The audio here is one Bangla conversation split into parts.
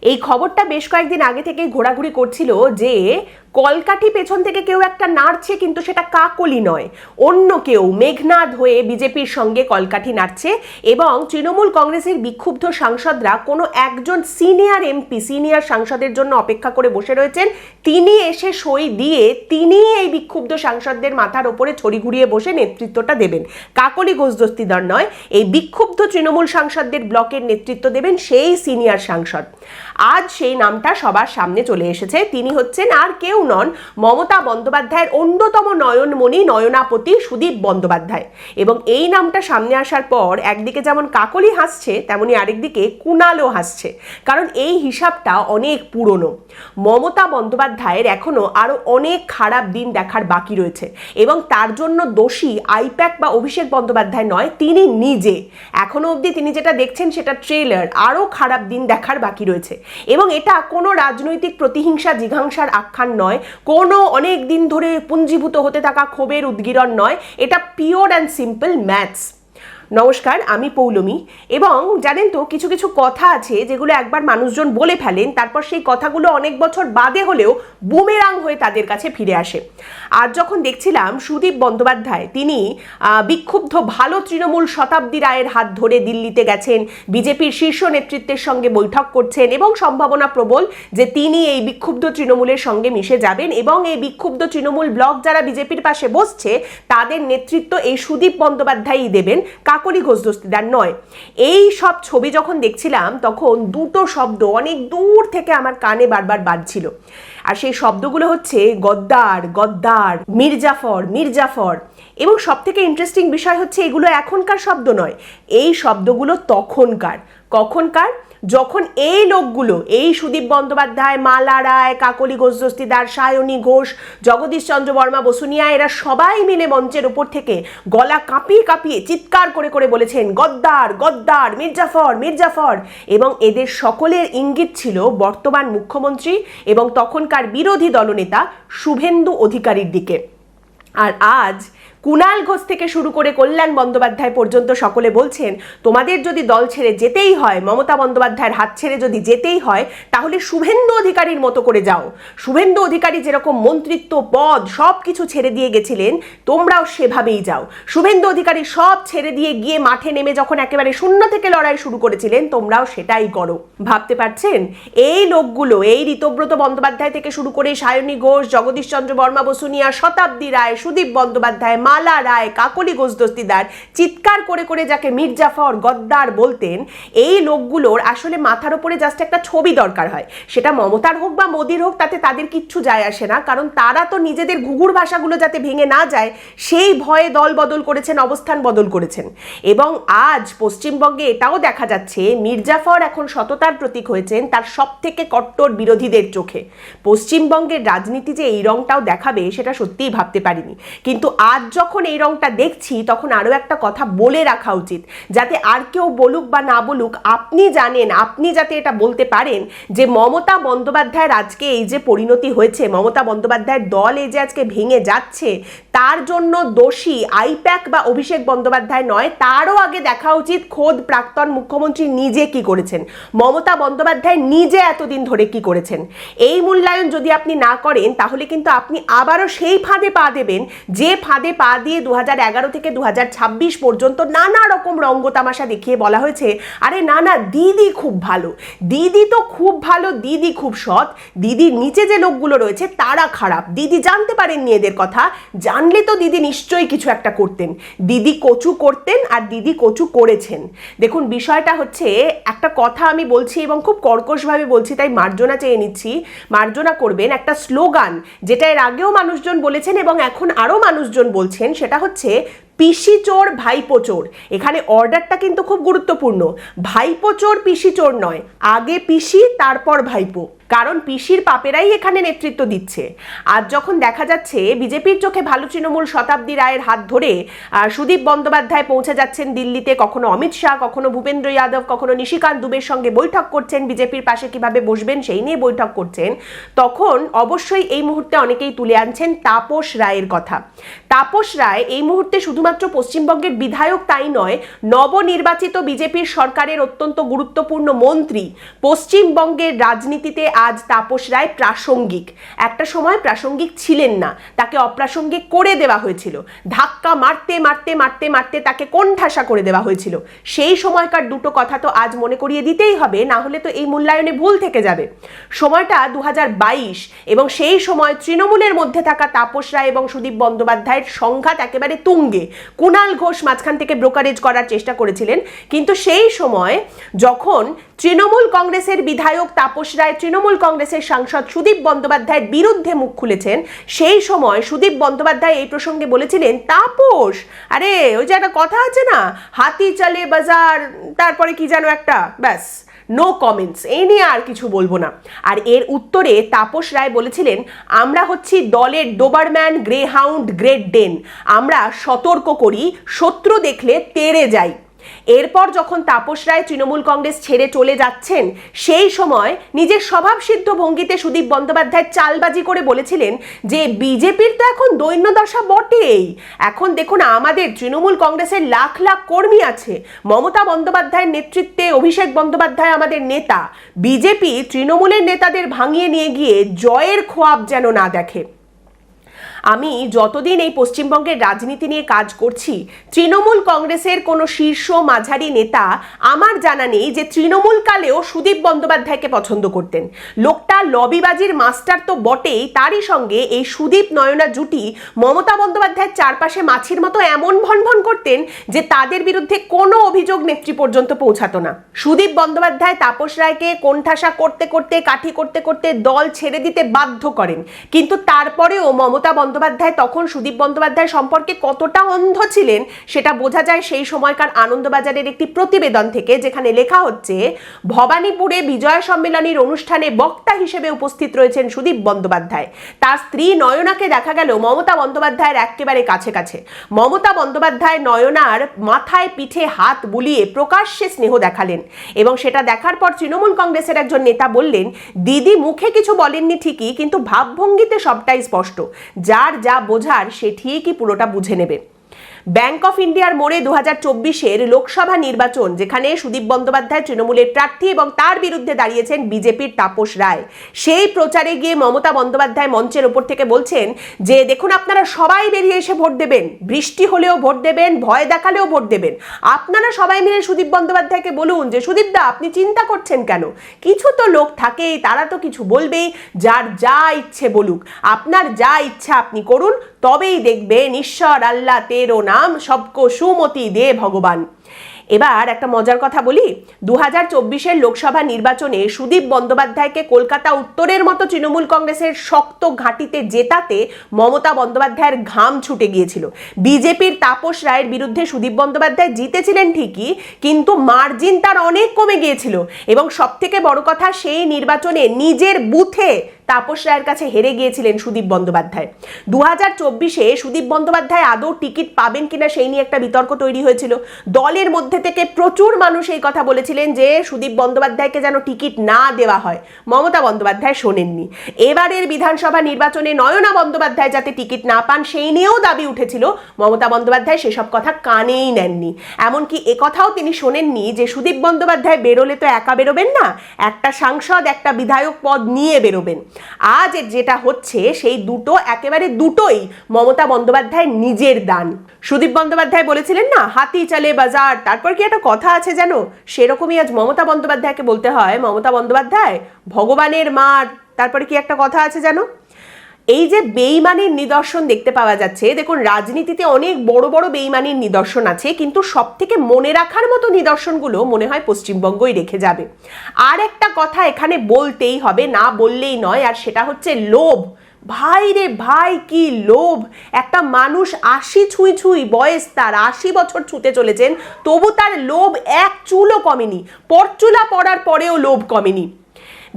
এই খবরটা বেশ কয়েকদিন আগে থেকেই ঘোরাঘুরি করছিল যে কলকাঠি পেছন থেকে কেউ একটা নাড়ছে, কিন্তু সেটা কাকলি নয়, অন্য কেউ মেঘনাদ হয়ে বিজেপির সঙ্গে কলকাঠি নাড়ছে। এবং তৃণমূল কংগ্রেসের বিক্ষুব্ধ সাংসদরা কোনো একজন সিনিয়র এমপি, সিনিয়র সাংসদের জন্য অপেক্ষা করে বসে রয়েছেন। তিনি এসে সই দিয়ে তিনি এই বিক্ষুব্ধ সাংসদদের মাথার ওপরে ছড়ি ঘুরিয়ে বসে নেতৃত্বটা দেবেন। কাকলি ঘোষ দস্তিদার নয়, এই বিক্ষুব্ধ তৃণমূল সাংসদদের ব্লকের নেতৃত্ব দেবেন সেই সিনিয়র সাংসদ। আজ সেই নামটা সবার সামনে চলে এসেছে। তিনি হচ্ছেন আর কেউ নন, মমতা বন্দ্যোপাধ্যায়ের অন্যতম নয়নমণি, নয়নাপতি সুদীপ বন্দ্যোপাধ্যায়। এবং এই নামটা সামনে আসার পর একদিকে যেমন কাকলি হাসছে, তেমনি আরেকদিকে কুণালও হাসছে, কারণ এই হিসাবটা অনেক পুরনো। মমতা বন্দ্যোপাধ্যায়ের এখনো আরো অনেক খারাপ দিন দেখার বাকি রয়েছে, এবং তার জন্য দোষী আইপ্যাক বা অভিষেক বন্দ্যোপাধ্যায় নয়, তিনি নিজে। এখনো অবধি তিনি যেটা দেখছেন সেটা ট্রেলার, আরো খারাপ দিন দেখার বাকি রয়েছে। এবং এটা কোনো রাজনৈতিক প্রতিহিংসা জিঘাংসার আখ্যান নয়, কোনো অনেক দিন ধরে পুঞ্জীভূত হতে থাকা ক্ষোভের উদ্গীরণ নয়, এটা পিওর অ্যান্ড সিম্পল ম্যাথস। নমস্কার, আমি পৌলমী। এবং জানেন তো, কিছু কিছু কথা আছে যেগুলো একবার মানুষজন বলে ফেলেন, তারপর সেই কথাগুলো অনেক বছর বাদে হলেও বুমেরাং হয়ে তাদের কাছে ফিরে আসে। আর যখন দেখছিলাম সুদীপ বন্দ্যোপাধ্যায় তিনি বিক্ষুব্ধ ভালো তৃণমূল শতাব্দী রায়ের হাত ধরে দিল্লিতে গেছেন, বিজেপির শীর্ষ নেতৃত্বের সঙ্গে বৈঠক করছেন, এবং সম্ভাবনা প্রবল যে তিনি এই বিক্ষুব্ধ তৃণমূলের সঙ্গে মিশে যাবেন, এবং এই বিক্ষুব্ধ তৃণমূল ব্লক যারা বিজেপির পাশে বসছে তাদের নেতৃত্ব এই সুদীপ বন্দ্যোপাধ্যায়ই দেবেন, কাকলি ঘোষ দস্তিদার নয়। এই সব ছবি যখন দেখছিলাম তখন দুটো শব্দ অনেক দূর থেকে আমার কানে বারবার বাজছিল, আর সেই শব্দগুলো হচ্ছে গদ্দার, গদ্দার, মির্জাফর, মির্জাফর। এবং সব থেকে ইন্টারেস্টিং বিষয় হচ্ছে এগুলো এখনকার শব্দ নয়, এই শব্দগুলো তখনকার। কখনকার? যখন এই লোকগুলো, এই সুদীপ বন্দ্যোপাধ্যায়, মালা রায়, কাকলি ঘোষ দস্তিদার, সায়নী ঘোষ, জগদীশ চন্দ্র বর্মা বসুনিয়া, এরা সবাই মিলে মঞ্চের ওপর থেকে গলা কাঁপিয়ে কাঁপিয়ে চিৎকার করে করে বলেছেন গদ্দার, গদ্দার, মির্জাফর, মির্জাফর। এবং এদের সকলের ইঙ্গিত ছিল বর্তমান মুখ্যমন্ত্রী এবং তখনকার বিরোধী দলনেতা শুভেন্দু অধিকারীর দিকে। আর আজ কুণাল ঘোষ থেকে শুরু করে কল্যাণ বন্দ্যোপাধ্যায় পর্যন্ত সকলে বলছেন, তোমাদের যদি দল ছেড়ে যেতেই হয়, মমতা বন্দ্যোপাধ্যায়ের হাত ছেড়ে যদি যেতেই হয়, তাহলে শুভেন্দু অধিকারীর মতো করে যাও। শুভেন্দু অধিকারী যেরকম মন্ত্রিত্ব, পদ সব কিছু ছেড়ে দিয়ে গেছিলেন, তোমরাও সেভাবেই যাও। শুভেন্দু অধিকারী সব ছেড়ে দিয়ে গিয়ে মাঠে নেমে যখন একেবারে শূন্য থেকে লড়াই শুরু করেছিলেন, তোমরাও সেটাই করো। ভাবতে পারছেন? এই লোকগুলো, এই ঋতব্রত বন্দ্যোপাধ্যায় থেকে শুরু করে সায়নী ঘোষ, জগদীশ চন্দ্র বর্মা বসুনিয়া, শতাব্দী রায়, সুদীপ বন্দ্যোপাধ্যায়, মালা রায়, কাকলি ঘোষ দস্তিদার চিৎকার করে করে যাকে মির্জাফর, গদ্দার বলতেন, এই লোকগুলোর আসলে মাথার উপরে জাস্ট একটা ছবি দরকার হয়। সেটা মমতার হোক বা মোদির হোক, তাতে তাদের কিচ্ছু যায় আসে না, কারণ তারা তো নিজেদের ঘুঘুর ভাষাগুলো যাতে ভেঙে না যায় সেই ভয়ে দল বদল করেছেন, অবস্থান বদল করেছেন। এবং আজ পশ্চিমবঙ্গে এটাও দেখা যাচ্ছে মির্জাফর এখন সততার প্রতীক হয়েছেন তার সব থেকে কট্টর বিরোধীদের চোখে। পশ্চিমবঙ্গের রাজনীতি যে এই রংটাও দেখাবে সেটা সত্যিই ভাবতে পারিনি, কিন্তু আজ যখন এই রংটা দেখছি তখন আরো একটা কথা বলে রাখা উচিত, যাতে আর কেউ বলুক বা না বলুক, আপনি জানেন, আপনি যাতে এটা বলতে পারেন যে মমতা বন্দ্যোপাধ্যায়ের আজকে এই যে পরিণতি হয়েছে, মমতা বন্দ্যোপাধ্যায়ের দল এই যে আজকে ভেঙে যাচ্ছে, তার জন্য দোষী আইপ্যাক বা অভিষেক বন্দ্যোপাধ্যায় নয়, তারও আগে দেখা উচিত খোদ প্রাক্তন মুখ্যমন্ত্রী নিজে কি করেছেন, মমতা বন্দ্যোপাধ্যায় নিজে এতদিন ধরে কি করেছেন। এই মূল্যায়ন যদি আপনি না করেন, তাহলে কিন্তু আপনি আবারও সেই ফাঁদে পা দেবেন যে ফাঁদে পা দিয়ে 2011 থেকে 2026 পর্যন্ত নানা রকম রঙ্গতামাশা দেখিয়ে বলা হয়েছে, আরে না না, দিদি খুব ভালো, দিদি তো খুব ভালো, দিদি খুব সৎ, দিদির নিচে যে লোকগুলো রয়েছে তারা খারাপ, দিদি জানতে পারেননি এদের কথা, জানলে তো দিদি নিশ্চয়ই কিছু একটা করতেন, দিদি কচু করতেন আর দিদি কচু করেছেন। দেখুন, বিষয়টা হচ্ছে, একটা কথা আমি বলছি এবং খুব কর্কশভাবে বলছি, তাই মার্জনা চেয়ে নিচ্ছি, মার্জনা করবেন। একটা স্লোগান যেটা এর আগেও মানুষজন বলেছেন এবং এখন আরো মানুষজন বলছেন, সেটা হচ্ছে পিসি চোর ভাইপো চোর। এখানে অর্ডারটা কিন্তু খুব গুরুত্বপূর্ণ, ভাইপো চোর পিসি চোর নয়, আগে পিসি তারপর ভাইপো, কারণ পিসির পাপেরাই এখানে নেতৃত্ব দিচ্ছে। আজ যখন দেখা যাচ্ছে বিজেপির চোখে ভালো তৃণমূল শতাব্দী রায়ের হাত ধরে সুদীপ বন্দ্যোপাধ্যায় পৌঁছে যাচ্ছেন দিল্লিতে, কখনো অমিত শাহ, কখনো ভূপেন্দ্র যাদব, কখনো নিশিকান্ত দুবের সঙ্গে বৈঠক করছেন, বিজেপির পাশে কিভাবে বসবেন সেই নিয়ে বৈঠক করছেন, তখন অবশ্যই এই মুহূর্তে অনেকেই তুলে আনছেন তাপস রায়ের কথা। তাপস রায় এই মুহূর্তে শুধুমাত্র শুধুমাত্র পশ্চিমবঙ্গের বিধায়ক তাই নয়, নবনির্বাচিত বিজেপির সরকারের অত্যন্ত গুরুত্বপূর্ণ মন্ত্রী। পশ্চিমবঙ্গের রাজনীতিতে আজ তাপস রায় প্রাসঙ্গিক। একটা সময় প্রাসঙ্গিক ছিলেন না, তাকে অপ্রাসঙ্গিক করে দেওয়া হয়েছিল, ধাক্কা মারতে মারতে মারতে মারতে তাকে কোণঠাসা করে দেওয়া হয়েছিল। সেই সময়কার দুটো কথা তো আজ মনে করিয়ে দিতেই হবে, না হলে তো এই মূল্যায়নে ভুল থেকে যাবে। সময়টা 2022 এবং সেই সময় তৃণমূলের মধ্যে থাকা তাপস রায় এবং সুদীপ বন্দ্যোপাধ্যায়ের সংঘাত একেবারে তুঙ্গে। কুণাল ঘোষ মাঝখান থেকে ব্রোকারেজ করার চেষ্টা করেছিলেন, কিন্তু সেই সময় যখন তৃণমূল কংগ্রেসের বিধায়ক তাপস রায় তৃণমূল কংগ্রেসের সাংসদ সুদীপ বন্দ্যোপাধ্যায়ের বিরুদ্ধে মুখ খুলেছেন, সেই সময় সুদীপ বন্দ্যোপাধ্যায় এই প্রসঙ্গে বলেছিলেন, তাপস, আরে ওই যে একটা কথা আছে না, হাতি চলে বাজার, তারপরে কি যেন একটা, ব্যাস নো কমেন্টস, এই নিয়ে আর কিছু বলবো না। আর এর উত্তরে তাপস রায় বলেছিলেন, আমরা হচ্ছি দলের ডোবারম্যান, গ্রে হাউন্ড, গ্রেট ডেন, আমরা সতর্ক করি, শত্রু দেখলে তেড়ে যাই। এরপর যখন তাপস রায় তৃণমূল কংগ্রেস ছেড়ে চলে যাচ্ছেন, সেই সময় নিজের স্বভাবসিদ্ধ ভঙ্গিতে সুদীপ বন্দ্যোপাধ্যায় চালবাজি করে বলেছিলেন যে বিজেপির তো এখন দৈন্যদশা বটেই, এখন দেখুন আমাদের তৃণমূল কংগ্রেসের লাখ লাখ কর্মী আছে, মমতা বন্দ্যোপাধ্যায়ের নেতৃত্বে অভিষেক বন্দ্যোপাধ্যায় আমাদের নেতা, বিজেপি তৃণমূলের নেতাদের ভাঙিয়ে নিয়ে গিয়ে জয়ের খোয়াব যেন না দেখে। আমি যতদিন এই পশ্চিমবঙ্গের রাজনীতি নিয়ে কাজ করছি, তৃণমূল কংগ্রেসের কোনো শীর্ষ মাঝারি নেতা আমার জানা নেই যে তৃণমূল কালেও সুদীপ বন্দ্যোপাধ্যায়কে পছন্দ করতেন। লোকটা লবিবাজির মাস্টার তো বটেই, তারই সঙ্গে এই সুদীপ নয়না জুটি মমতা বন্দ্যোপাধ্যায়ের চারপাশে মাছির মতো এমন ভনভন করতেন যে তাদের বিরুদ্ধে কোনো অভিযোগ নেত্রী পর্যন্ত পৌঁছাতো না। সুদীপ বন্দ্যোপাধ্যায় তাপস রায়কে কোণঠাসা করতে করতে, কাঠি করতে করতে দল ছেড়ে দিতে বাধ্য করেন, কিন্তু তারপরেও মমতা বন্দ্যোপাধ্যায় তখন সুদীপ বন্দ্যোপাধ্যায় সম্পর্কে কতটা অন্ধ ছিলেন সেটা বোঝা যায় সেই সময়কার আনন্দবাজারের একটি প্রতিবেদন থেকে, যেখানে লেখা হচ্ছে, ভবানীপুরে বিজয় সম্মেলনের অনুষ্ঠানে বক্তা হিসেবে উপস্থিত রয়েছেন সুদীপ বন্দ্যোপাধ্যায়। তার স্ত্রী নয়নাকে দেখা গেল মমতা বন্দ্যোপাধ্যায়ের একেবারে কাছে কাছে। মমতা বন্দ্যোপাধ্যায় নয়নার মাথায় পিঠে হাত বুলিয়ে প্রকাশ্যে স্নেহ দেখালেন, এবং সেটা দেখার পর তৃণমূল কংগ্রেসের একজন নেতা বললেন, দিদি মুখে কিছু বলেননি ঠিকই, কিন্তু ভাবভঙ্গিতে সবটাই স্পষ্ট, যার যা বোঝার সে ঠিকই পুরোটা বুঝে নেবে। ব্যাংক অফ ইন্ডিয়ার মোড়ে 2024-এর লোকসভা নির্বাচন, যেখানে সুদীপ বন্দ্যোপাধ্যায় তৃণমূলের প্রার্থী এবং তার বিরুদ্ধে দাঁড়িয়েছেন বিজেপির তাপস রায়, সেই প্রচারে গিয়ে মমতা বন্দ্যোপাধ্যায় মঞ্চের ওপর থেকে বলছেন যে দেখুন আপনারা সবাই বেরিয়ে এসে ভোট দেবেন, বৃষ্টি হলেও ভোট দেবেন, ভয় দেখালেও ভোট দেবেন, আপনারা সবাই মিলে সুদীপ বন্দ্যোপাধ্যায়কে বলুন যে সুদীপ দা আপনি চিন্তা করছেন কেন, কিছু তো লোক থাকেই, তারা তো কিছু বলবেই, যার যা ইচ্ছে বলুক, আপনার যা ইচ্ছা আপনি করুন, তবেই দেখবেন ঈশ্বর আল্লাহ তেরো নাম সবকো সুমতি দে ভগবান। এবার একটা মজার কথা বলি, 2024-এর লোকসভা নির্বাচনে সুদীপ বন্দ্যোপাধ্যায়কে কলকাতা উত্তরের মতো তৃণমূল কংগ্রেসের শক্ত ঘাঁটিতে জেতাতে মমতা বন্দ্যোপাধ্যায়ের ঘাম ছুটে গিয়েছিল। বিজেপির তাপস রায়ের বিরুদ্ধে সুদীপ বন্দ্যোপাধ্যায় জিতেছিলেন ঠিকই, কিন্তু মার্জিন তার অনেক কমে গিয়েছিল, এবং সব থেকে বড় কথা সেই নির্বাচনে নিজের বুথে তাপস রায়ের কাছে হেরে গিয়েছিলেন সুদীপ বন্দ্যোপাধ্যায়। 2024-এ সুদীপ বন্দ্যোপাধ্যায় আদৌ টিকিট পাবেন কিনা সেই নিয়ে একটা বিতর্ক তৈরি হয়েছিল। দলের মধ্যে থেকে প্রচুর মানুষ এই কথা বলেছিলেন যে সুদীপ বন্দ্যোপাধ্যায়কে যেন টিকিট না দেওয়া হয়। মমতা বন্দ্যোপাধ্যায় শোনেননি। এবারের বিধানসভা নির্বাচনে নয়না বন্দ্যোপাধ্যায় যাতে টিকিট না পান সেই নিয়েও দাবি উঠেছিল, মমতা বন্দ্যোপাধ্যায় সেসব কথা কানেই নেননি। এমনকি একথাও তিনি শোনেননি যে সুদীপ বন্দ্যোপাধ্যায় বেরোলে তো একা বেরোবেন না, একটা সাংসদ একটা বিধায়ক পদ নিয়ে বেরোবেন। আজ যেটা হচ্ছে সেই দুটো একেবারে দুটোই মমতা বন্দ্যোপাধ্যায় নিজের দান। সুদীপ বন্দ্যোপাধ্যায় বলেছিলেন না হাতি চলে বাজার, তারপর কি একটা কথা আছে জানো, সেরকমই আজ মমতা বন্দ্যোপাধ্যায়কে বলতে হয়, মমতা বন্দ্যোপাধ্যায় ভগবানের মার, তারপরে কি একটা কথা আছে জানো। এই যে বেইমানির নিদর্শন দেখতে পাওয়া যাচ্ছে, দেখুন রাজনীতিতে অনেক বড় বড় বেইমানির নিদর্শন আছে, কিন্তু সব থেকে মনে রাখার মতো নিদর্শনগুলো মনে হয় পশ্চিমবঙ্গই রেখে যাবে। আর একটা কথা এখানে বলতেই হবে, না বললেই নয়, আর সেটা হচ্ছে লোভ। ভাই রে ভাই কি লোভ! একটা মানুষ 80 ছুঁই ছুঁই বয়স, তার 80 বছর ছুঁতে চলেছেন, তবু তার লোভ এক চুলও কমেনি, পরচুলা পড়ার পরেও লোভ কমেনি।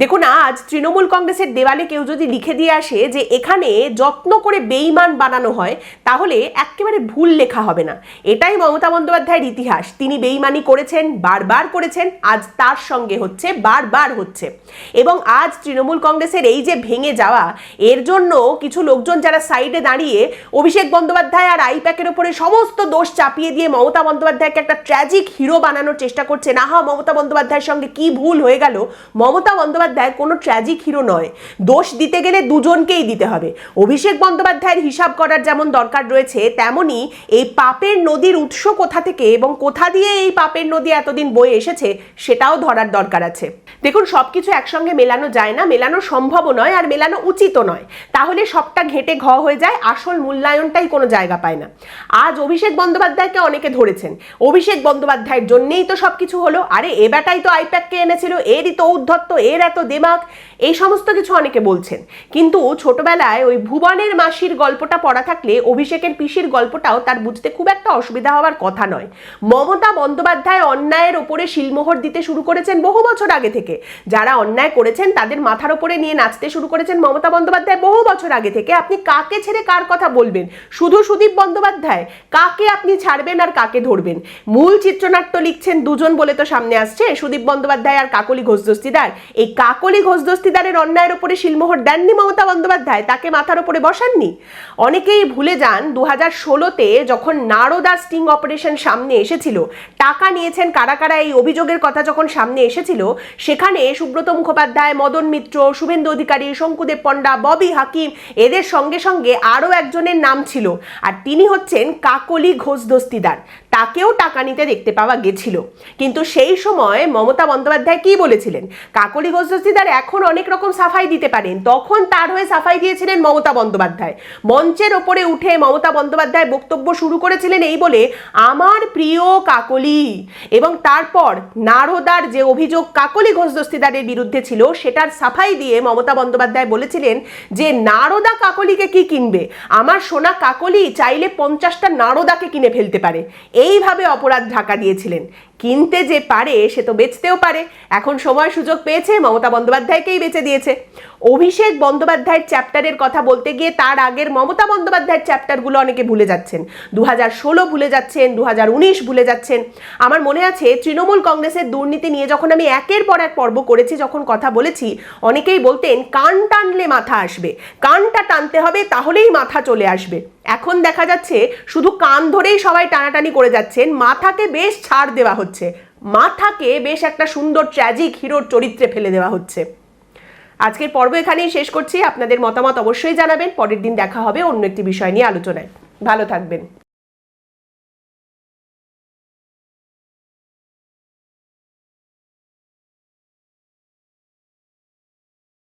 দেখুন, আজ তৃণমূল কংগ্রেসের দেওয়ালে কেউ যদি লিখে দিয়ে আসে যে এখানে যত্ন করে বেইমান বানানো হয়, তাহলে একেবারে ভুল লেখা হবে না। এটাই মমতা বন্দ্যোপাধ্যায়ের ইতিহাস। তিনি বেইমানি করেছেন, বারবার করেছেন, আজ তার সঙ্গে হচ্ছে, বারবার হচ্ছে। এবং আজ তৃণমূল কংগ্রেসের এই যে ভেঙে যাওয়া, এর জন্য কিছু লোকজন যারা সাইডে দাঁড়িয়ে অভিষেক বন্দ্যোপাধ্যায় আর আইপ্যাকের ওপরে সমস্ত দোষ চাপিয়ে দিয়ে মমতা বন্দ্যোপাধ্যায়কে একটা ট্র্যাজিক হিরো বানানোর চেষ্টা করছে। না, মমতা বন্দ্যোপাধ্যায়ের সঙ্গে কি ভুল হয়ে গেল। মমতা বন্দ্যোপাধ্যায় কোনো ট্র্যাজিক হিরো নয়। দোষ দিতে গেলে দুজনকেই দিতে হবে। অভিষেক বন্দ্যোপাধ্যায়ের হিসাব করার যেমন দরকার রয়েছে, তেমনি এই পাপের নদীর উৎস কোথা থেকে এবং কোথা দিয়ে এই পাপের নদী এতদিন বয়ে এসেছে সেটাও ধরার দরকার আছে। দেখুন, সবকিছু একসঙ্গে মেলানো যায় না, মেলানো সম্ভব নয়, আর মেলানো উচিত নয়। তাহলে সবটা ঘেঁটে ঘ হয়ে যায়, আসল মূল্যায়নটাই কোনো জায়গা পায় না। আজ অভিষেক বন্দ্যোপাধ্যায়কে অনেকে ধরেছেন, অভিষেক বন্দ্যোপাধ্যায়ের জন্যেই তো সবকিছু হলো। আরে এ বেটাই তো আইপ্যাককে এনেছিল, এরই তো ঔদ্ধত্য, এর এত দেমাগ, এই সমস্ত কিছু অনেকে বলছেন। কিন্তু ছোটবেলায় ওই ভুবনের মাসির গল্পটা পড়া থাকলে অভিষেকের পিসির গল্পটাও তার বুঝতে খুব একটা অসুবিধা হওয়ার কথা নয়। মমতা বন্দ্যোপাধ্যায় অন্যায়ের ওপরে শিলমোহর দিতে শুরু করেছেন বহু বছর আগে থেকে। যারা অন্যায় করেছেন তাদের মাথার ওপরে নিয়ে নাচতে শুরু করেছেন মমতা বন্দ্যোপাধ্যায় বহু বছর আগে থেকে। আপনি কাকে ছেড়ে কার কথা বলবেন? শুধু সুদীপ বন্দ্যোপাধ্যায়? কাকে আপনি ছাড়বেন আর কাকে ধরবেন? মূল চিত্রনাট্য লিখছেন দুজন বলে তো সামনে আসছে, সুদীপ বন্দ্যোপাধ্যায় আর কাকলি ঘোষ দস্তিদার। এই কাকলি ঘোষ দস্তিদারের অন্যায়ের ওপরে শিলমোহর দেননি মমতা বন্দ্যোপাধ্যায়, তাকে মাথার ওপরে বসাননি। অনেকেই ভুলে যান 2016-তে যখন নারদা স্টিং অপারেশন সামনে এসেছিল, টাকা নিয়েছেন কারা কারা, এই অভিযোগের কথা যখন সামনে এসেছিল, সেখানে সুব্রত মুখোপাধ্যায়, মদন মিত্র, শুভেন্দু অধিকারী, শঙ্কুদেব পণ্ডা, ববি হাকিম, এদের সঙ্গে সঙ্গে আরও একজনের নাম ছিল, আর তিনি হচ্ছেন কাকলি ঘোষ দস্তিদার। তাকেও টাকা নিতে দেখতে পাওয়া গেছিল। কিন্তু সেই সময় মমতা বন্দ্যোপাধ্যায় কি বলেছিলেন? কাকলি ঘোষ দস্তিদার এখন অনেক রকম সাফাই দিতে পারেন, তখন তার হয়ে সাফাই দিয়েছিলেন মমতা বন্দ্যোপাধ্যায়। মঞ্চের ওপরে উঠে মমতা বন্দ্যোপাধ্যায় বক্তব্য শুরু করেছিলেন এই বলে, আমার প্রিয় কাকলি। এবং তারপর নারদার যে অভিযোগ কাকলি ঘোষ দস্তিদারের বিরুদ্ধে ছিল, সেটার সাফাই দিয়ে মমতা বন্দ্যোপাধ্যায় বলেছিলেন যে নারদা কাকলিকে কি কিনবে, আমার সোনা কাকলি চাইলে 50টা নারদাকে কিনে ফেলতে পারে। এইভাবে অপরাধ ঢাকা দিয়েছিলেন। কিনতে যে পারে সে তো বেচতেও পারে। এখন সময় সুযোগ পেয়েছে, মমতা বন্দ্যোপাধ্যায়কেই বেচে দিয়েছে। অভিষেক বন্দ্যোপাধ্যায়ের চ্যাপ্টারের কথা বলতে গিয়ে তার আগের মমতা বন্দ্যোপাধ্যায়ের চ্যাপ্টারগুলো অনেকে ভুলে যাচ্ছেন। 2016 ভুলে যাচ্ছেন, 2019 ভুলে যাচ্ছেন। আমার মনে আছে তৃণমূল কংগ্রেসের দুর্নীতি নিয়ে যখন আমি একের পর এক পর্ব করেছি, যখন কথা বলেছি, অনেকেই বলতেন কান টানলে মাথা আসবে, কানটা টানতে হবে তাহলেই মাথা চলে আসবে। এখন দেখা যাচ্ছে শুধু কান ধরেই সবাই টানাটানি করে যাচ্ছেন, মাথাকে বেশ ছাড় দেওয়া হচ্ছে, মাথাকে বেশ একটা সুন্দর ট্র্যাজিক হিরোর চরিত্রে ফেলে দেওয়া হচ্ছে। আজকের পর্ব এখানেই শেষ করছি। আপনাদের মতামত অবশ্যই জানাবেন। পরের দিন দেখা হবে অন্য একটি বিষয় নিয়ে আলোচনায়। ভালো থাকবেন।